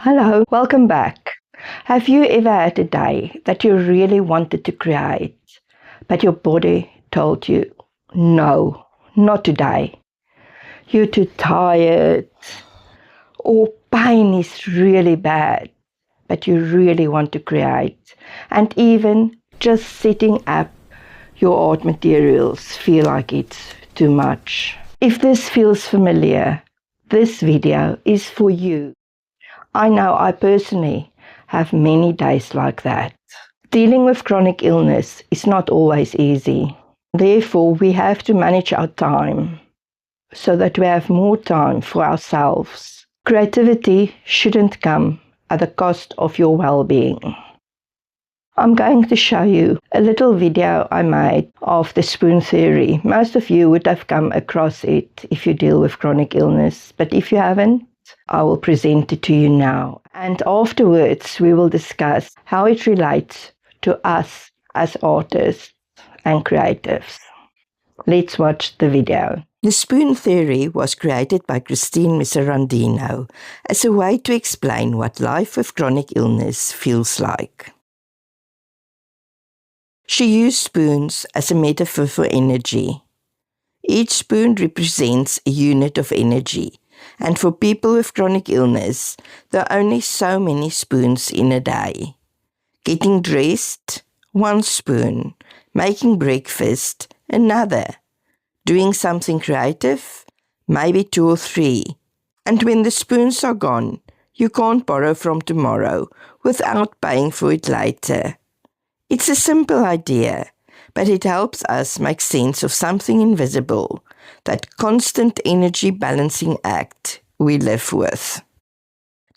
Hello, welcome back. Have you ever had a day that you really wanted to create, but your body told you, no, not today. You're too tired, or pain is really bad, but you really want to create, and even just setting up your art materials feel like it's too much. If this feels familiar, this video is for you. I know I personally have many days like that. Dealing with chronic illness is not always easy. Therefore, we have to manage our time so that we have more time for ourselves. Creativity shouldn't come at the cost of your well-being. I'm going to show you a little video I made of the spoon theory. Most of you would have come across it if you deal with chronic illness, but if you haven't, I will present it to you now. And afterwards, we will discuss how it relates to us as artists and creatives. Let's watch the video. The spoon theory was created by Christine Miserandino as a way to explain what life with chronic illness feels like. She used spoons as a metaphor for energy. Each spoon represents a unit of energy, and for people with chronic illness, there are only so many spoons in a day. Getting dressed, 1 spoon. Making breakfast, another. Doing something creative, maybe 2 or 3. And when the spoons are gone, you can't borrow from tomorrow without paying for it later. It's a simple idea, but it helps us make sense of something invisible, that constant energy balancing act we live with.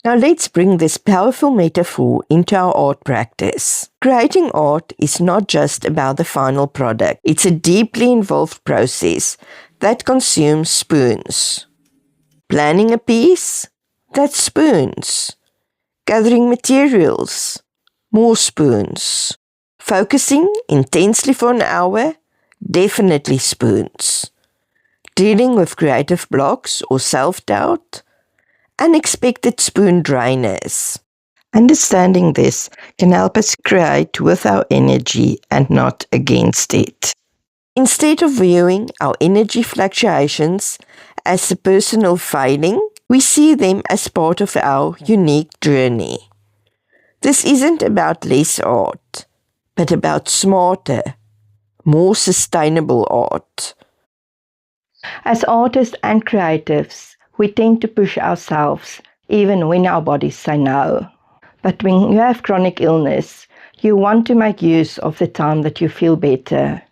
Now let's bring this powerful metaphor into our art practice. Creating art is not just about the final product. It's a deeply involved process that consumes spoons. Planning a piece? That's spoons. Gathering materials? More spoons. Focusing intensely for an hour? Definitely spoons. Dealing with creative blocks or self-doubt? Unexpected spoon drainers. Understanding this can help us create with our energy and not against it. Instead of viewing our energy fluctuations as a personal failing, we see them as part of our unique journey. This isn't about less art, but about smarter, more sustainable art. As artists and creatives, we tend to push ourselves even when our bodies say no. But when you have chronic illness, you want to make use of the time that you feel better.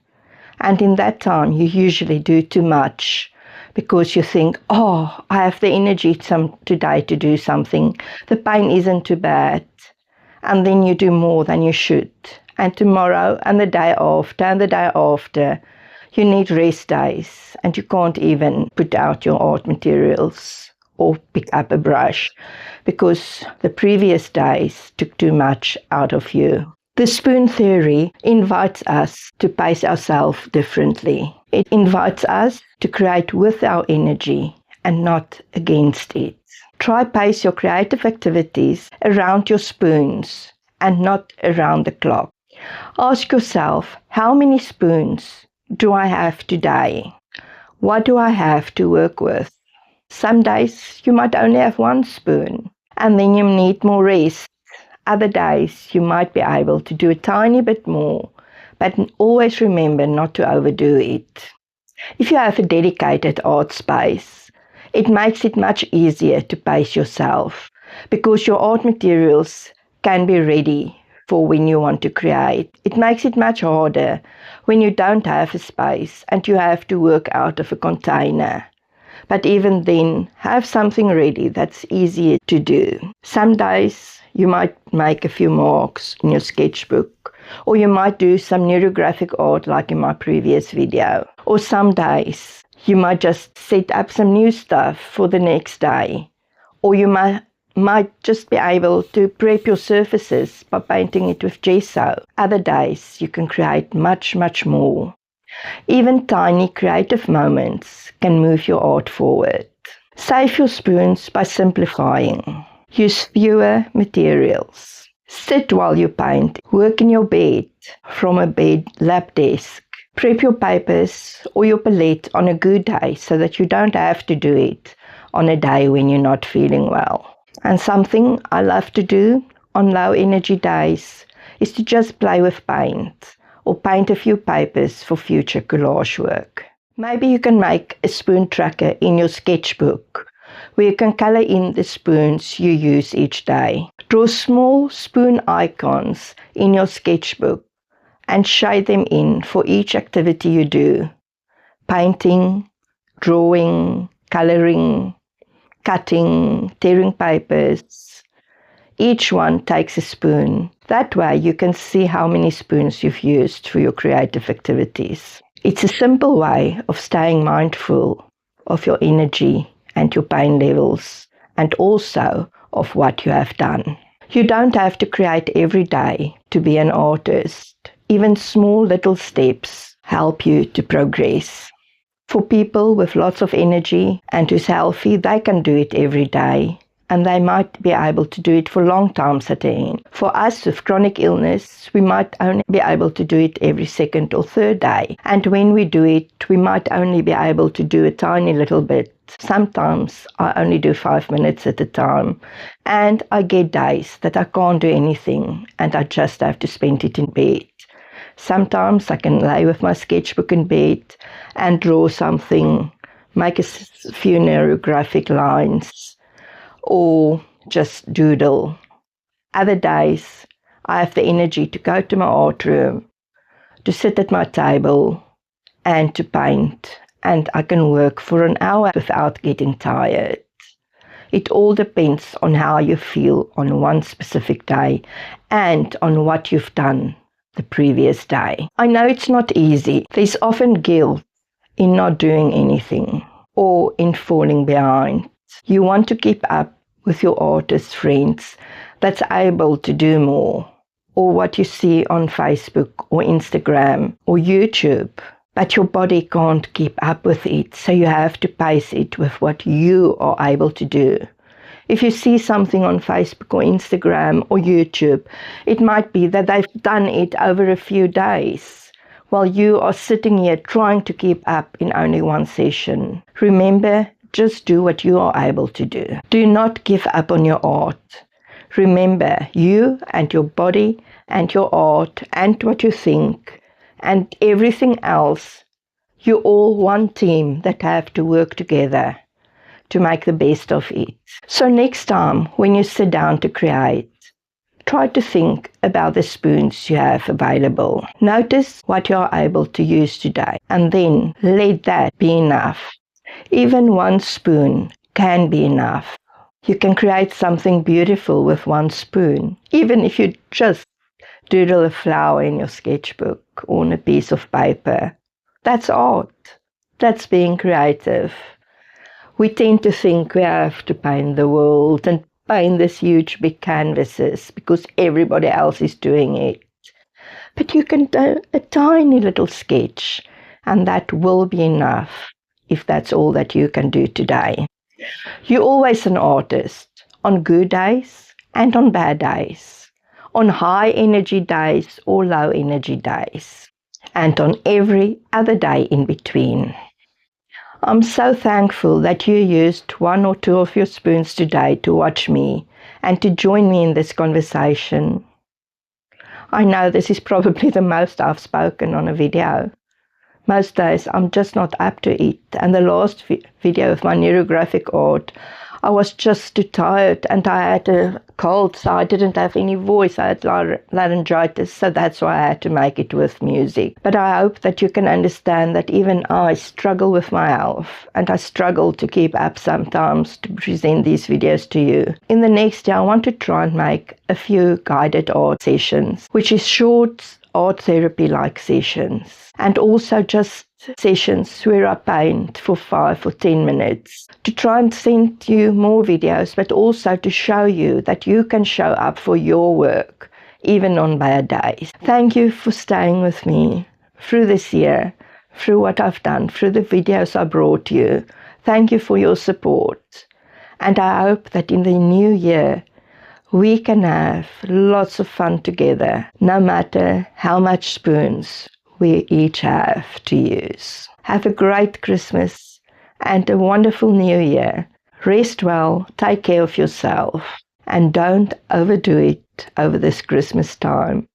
And in that time, you usually do too much because you think, oh, I have the energy today to do something. The pain isn't too bad. And then you do more than you should. And tomorrow and the day after, you need rest days and you can't even put out your art materials or pick up a brush because the previous days took too much out of you. The spoon theory invites us to pace ourselves differently. It invites us to create with our energy and not against it. Try pace your creative activities around your spoons and not around the clock. Ask yourself, how many spoons do I have today? What do I have to work with? Some days you might only have 1 spoon and then you need more rest. Other days you might be able to do a tiny bit more, but always remember not to overdo it. If you have a dedicated art space, it makes it much easier to pace yourself because your art materials can be ready for when you want to create. It makes it much harder when you don't have a space and you have to work out of a container. But even then, have something ready that's easier to do. Some days you might make a few marks in your sketchbook, or you might do some neurographic art like in my previous video. Or some days you might just set up some new stuff for the next day. Or you might just be able to prep your surfaces by painting it with gesso. Other days you can create much, much more. Even tiny creative moments can move your art forward. Save your spoons by simplifying. Use fewer materials. Sit while you paint. Work in your bed from a bed lap desk. Prep your papers or your palette on a good day so that you don't have to do it on a day when you're not feeling well. And something I love to do on low energy days is to just play with paint or paint a few papers for future collage work. Maybe you can make a spoon tracker in your sketchbook where you can color in the spoons you use each day. Draw small spoon icons in your sketchbook and shade them in for each activity you do. Painting, drawing, coloring, cutting, tearing papers. Each one takes a spoon. That way you can see how many spoons you've used for your creative activities. It's a simple way of staying mindful of your energy and your pain levels, and also of what you have done. You don't have to create every day to be an artist. Even small little steps help you to progress. For people with lots of energy and who's healthy, they can do it every day, and they might be able to do it for long times at the end. For us with chronic illness, we might only be able to do it every second or third day. And when we do it, we might only be able to do a tiny little bit. Sometimes I only do 5 minutes at a time, and I get days that I can't do anything and I just have to spend it in bed. Sometimes I can lay with my sketchbook in bed and draw something, make a few narrowgraphic lines, or just doodle. Other days, I have the energy to go to my art room, to sit at my table, and to paint, and I can work for an hour without getting tired. It all depends on how you feel on one specific day and on what you've done the previous day. I know it's not easy. There's often guilt in not doing anything or in falling behind. You want to keep up with your artist friends that's able to do more, or what you see on Facebook or Instagram or YouTube. But your body can't keep up with it, so you have to pace it with what you are able to do. If you see something on Facebook or Instagram or YouTube, it might be that they've done it over a few days, while you are sitting here trying to keep up in only one session. Remember, just do what you are able to do. Do not give up on your art. Remember, you and your body and your art and what you think and everything else, you're all one team that have to work together to make the best of it. So next time when you sit down to create, try to think about the spoons you have available. Notice what you are able to use today, and then let that be enough. Even one spoon can be enough. You can create something beautiful with one spoon, even if you just doodle a flower in your sketchbook or on a piece of paper. That's art. That's being creative. We tend to think we have to paint the world and paint these huge big canvases because everybody else is doing it. But you can do a tiny little sketch, and that will be enough if that's all that you can do today. You're always an artist, on good days and on bad days, on high energy days or low energy days, and on every other day in between. I'm so thankful that you used 1 or 2 of your spoons today to watch me and to join me in this conversation. I know this is probably the most I've spoken on a video. Most days I'm just not up to it, and the last video of my neurographic art, I was just too tired and I had a cold, so I didn't have any voice. I had laryngitis, so that's why I had to make it with music. But I hope that you can understand that even I struggle with my health, and I struggle to keep up sometimes to present these videos to you. In the next year, I want to try and make a few guided art sessions, which is short art therapy-like sessions, and also just sessions where I paint for 5 or 10 minutes to try and send you more videos, but also to show you that you can show up for your work even on bad days. Thank you for staying with me through this year, through what I've done, through the videos I brought you. Thank you for your support. And I hope that in the new year, we can have lots of fun together, no matter how much spoons we each have to use. Have a great Christmas and a wonderful New Year. Rest well, take care of yourself, and don't overdo it over this Christmas time.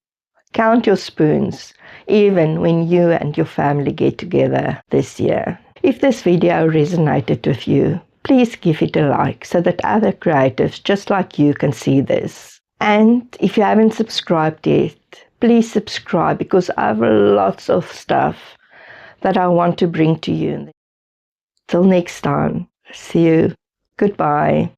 Count your spoons, even when you and your family get together this year. If this video resonated with you, please give it a like so that other creatives just like you can see this. And if you haven't subscribed yet, please subscribe because I have lots of stuff that I want to bring to you. Till next time, see you. Goodbye.